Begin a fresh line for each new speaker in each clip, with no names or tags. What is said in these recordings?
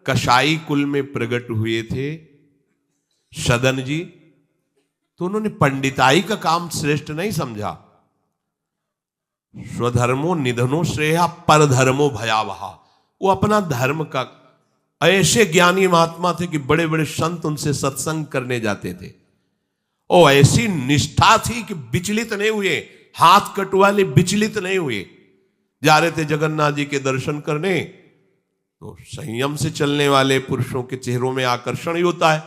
कसाई कुल में प्रकट हुए थे सदन जी, तो उन्होंने पंडिताई का काम श्रेष्ठ नहीं समझा। स्वधर्मो निधनो श्रेया परधर्मो भयावहा। वो अपना धर्म का, ऐसे ज्ञानी महात्मा थे कि बड़े बड़े संत उनसे सत्संग करने जाते थे, और ऐसी निष्ठा थी कि विचलित नहीं हुए, हाथ कटवाले विचलित नहीं हुए। जा रहे थे जगन्नाथ जी के दर्शन करने, तो संयम से चलने वाले पुरुषों के चेहरों में आकर्षण ही होता है।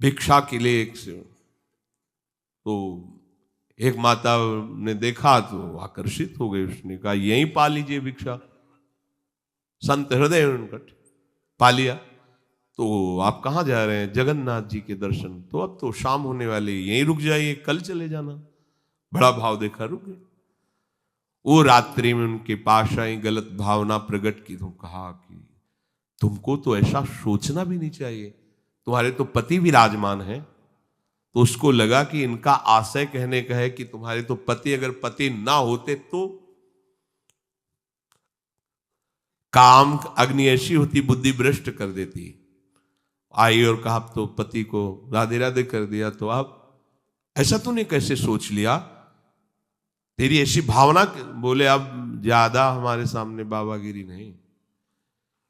भिक्षा के लिए तो एक माता ने देखा तो आकर्षित हो गई, उसने कहा यहीं पा लीजिए भिक्षा। संत हृदय उनका पा लिया। तो आप कहाँ जा रहे हैं? जगन्नाथ जी के दर्शन। तो अब तो शाम होने वाली, यहीं रुक जाइए, कल चले जाना। बड़ा भाव देखा, रुक गए। वो रात्रि में उनके पास आई, गलत भावना प्रकट की, तो कहा कि तुमको तो ऐसा सोचना भी नहीं चाहिए, तुम्हारे तो पति विराजमान है। तो उसको लगा कि इनका आशय कहने का है कि तुम्हारे तो पति, अगर पति ना होते तो काम अग्नि ऐसी होती, बुद्धि भ्रष्ट कर देती। आई और कहा तो पति को राधे राधे कर दिया, तो आप ऐसा तूने कैसे सोच लिया, तेरी ऐसी भावना। बोले अब ज्यादा हमारे सामने बाबागिरी नहीं,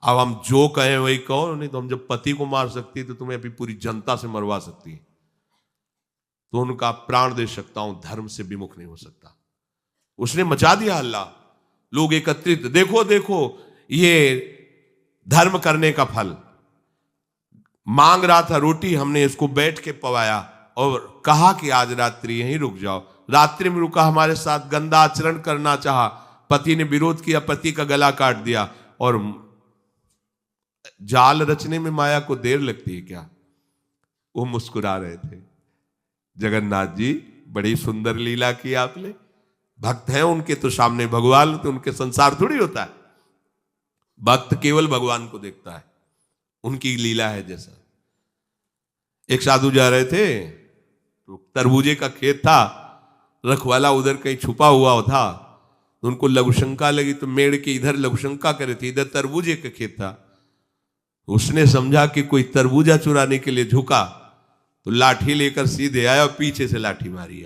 अब हम जो कहें वही कहो, नहीं तो हम जब पति को मार सकती तो तुम्हें अभी पूरी जनता से मरवा सकती है। तो उनका प्राण दे सकता हूं, धर्म से विमुख नहीं हो सकता। उसने मचा दिया हल्ला, लोग एकत्रित, देखो देखो ये धर्म करने का फल। मांग रहा था रोटी, हमने इसको बैठ के पवाया और कहा कि आज रात्रि यहीं रुक जाओ। रात्रि में रुका, हमारे साथ गंदा आचरण करना चाहा, पति ने विरोध किया, पति का गला काट दिया। और जाल रचने में माया को देर लगती है क्या? वो मुस्कुरा रहे थे। जगन्नाथ जी बड़ी सुंदर लीला की आपने, भक्त हैं उनके तो सामने भगवान, तो उनके संसार थोड़ी होता है। भक्त केवल भगवान को देखता है, उनकी लीला है जैसा। एक साधु जा रहे थे, तो तरबूजे का खेत था, रखवाला उधर कहीं छुपा हुआ था, तो उनको लघुशंका लगी, तो मेड़ के इधर लघुशंका करे थे, इधर तरबूजे का खेत था। उसने समझा कि कोई तरबूजा चुराने के लिए झुका, तो लाठी लेकर सीधे आया और पीछे से लाठी मारी।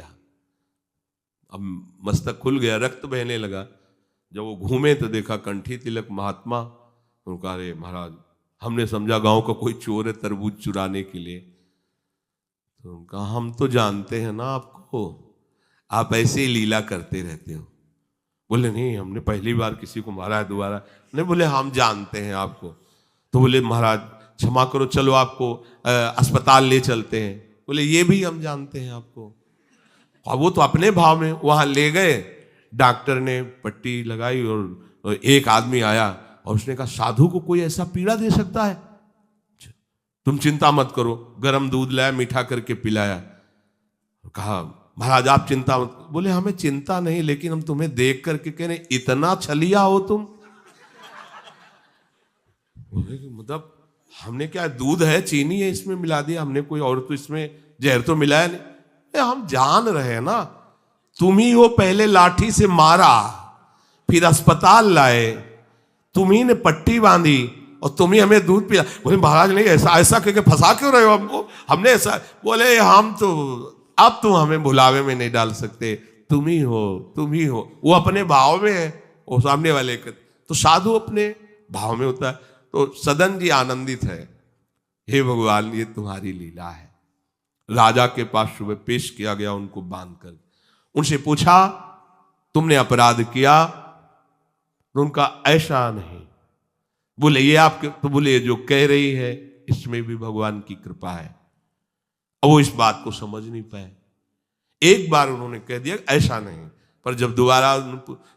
अब मस्तक खुल गया, रक्त बहने लगा। जब वो घूमे तो देखा कंठी तिलक महात्मा। उनका अरे महाराज, हमने समझा गांव का कोई चोर है तरबूज चुराने के लिए। तो उनका हम तो जानते हैं ना आपको, आप ऐसे ही लीला करते रहते हो। बोले नहीं, हमने पहली बार किसी को मारा है, दोबारा नहीं। बोले हम जानते हैं आपको। तो बोले महाराज क्षमा करो, चलो आपको अस्पताल ले चलते हैं। बोले ये भी हम जानते हैं आपको। और वो तो अपने भाव में वहां ले गए, डॉक्टर ने पट्टी लगाई और एक आदमी आया और उसने कहा साधु को कोई ऐसा पीड़ा दे सकता है? तुम चिंता मत करो। गर्म दूध लाया, मीठा करके पिलाया। कहा महाराज आप चिंता मत। बोले हमें चिंता नहीं, लेकिन हम तुम्हें देख करके कह रहे इतना छलिया हो तुम। मतलब हमने क्या, दूध है, चीनी है, इसमें मिला दिया हमने, कोई और तो इसमें जहर तो मिलाया नहीं। हम जान रहे हैं ना, तुम ही वो पहले लाठी से मारा, फिर अस्पताल लाए, तुम ही ने पट्टी बांधी और तुम ही हमें दूध पिला। बोले महाराज नहीं, ऐसा ऐसा करके फंसा क्यों रहे हो हमको, हमने ऐसा। बोले हम तो अब तुम हमें भुलावे में नहीं डाल सकते, तुम ही हो, तुम ही हो। वो अपने भाव में है, वो सामने वाले के। तो साधु अपने भाव में होता है। तो सदन जी आनंदित है, हे भगवान ये तुम्हारी लीला है। राजा के पास सुबह पेश किया गया उनको बांधकर। उनसे पूछा तुमने अपराध किया? तो उनका ऐसा नहीं। बोले ये आपके, तो बोले जो कह रही है इसमें भी भगवान की कृपा है। अब वो इस बात को समझ नहीं पाए। एक बार उन्होंने कह दिया ऐसा नहीं, पर जब दोबारा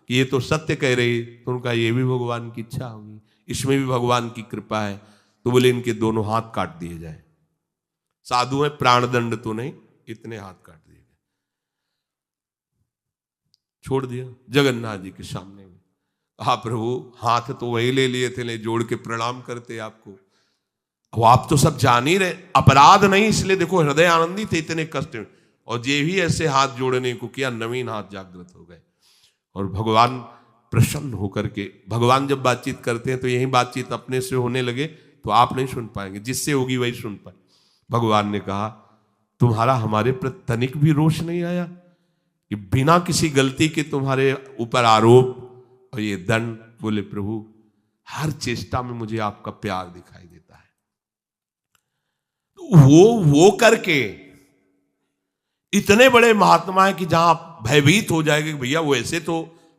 ये तो सत्य कह रही, तो उनका ये भी भगवान की इच्छा होगी, इसमें भी भगवान की कृपा है। तो बोले इनके दोनों हाथ काट दिए जाए। साधु है, प्राणदंड तो नहीं, इतने हाथ काट दिए गए, छोड़ दिया जगन्नाथ जी के सामने में। हाँ प्रभु, हाथ तो वही ले लिए थे, ले जोड़ के प्रणाम करते आपको। अब आप तो सब जान ही रहे, अपराध नहीं, इसलिए देखो हृदय आनंदित थे, इतने कष्ट में। और जे भी ऐसे हाथ जोड़ने को किया, नवीन हाथ जागृत हो गए। और भगवान प्रसन्न होकर के, भगवान जब बातचीत करते हैं तो यही बातचीत अपने से होने लगे, तो आप नहीं सुन पाएंगे, जिससे होगी वही सुन पाए। भगवान ने कहा तुम्हारा हमारे प्रति तनिक भी रोष नहीं आया कि बिना किसी गलती के तुम्हारे ऊपर आरोप और ये दंड। बोले प्रभु हर चेष्टा में मुझे आपका प्यार दिखाई देता है। तो वो करके इतने बड़े महात्मा है कि जहां आप भयभीत हो जाएंगे कि भैया वो ऐसे तो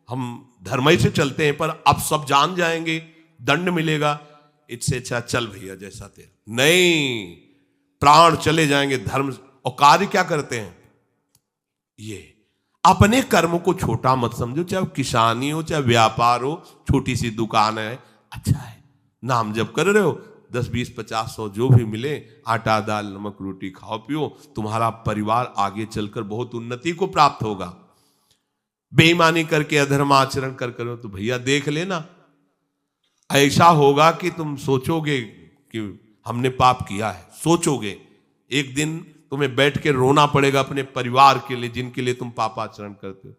हम धर्म से चलते हैं, पर अब सब जान जाएंगे, दंड मिलेगा, इससे अच्छा चल भैया जैसा तेरा। नहीं, प्राण चले जाएंगे धर्म। और कार्य क्या करते हैं, ये अपने कर्म को छोटा मत समझो, चाहे किसानी हो, चाहे व्यापार हो, छोटी सी दुकान है, अच्छा है, नाम जप कर रहे हो, 10, 20, 50, 100 जो भी मिले, आटा दाल नमक रोटी खाओ पियो, तुम्हारा परिवार आगे चलकर बहुत उन्नति को प्राप्त होगा। बेईमानी करके अधर्म आचरण कर करो तो भैया देख लेना, ऐसा होगा कि तुम सोचोगे कि हमने पाप किया है। सोचोगे एक दिन तुम्हें बैठ के रोना पड़ेगा अपने परिवार के लिए जिनके लिए तुम पापाचरण करते हो।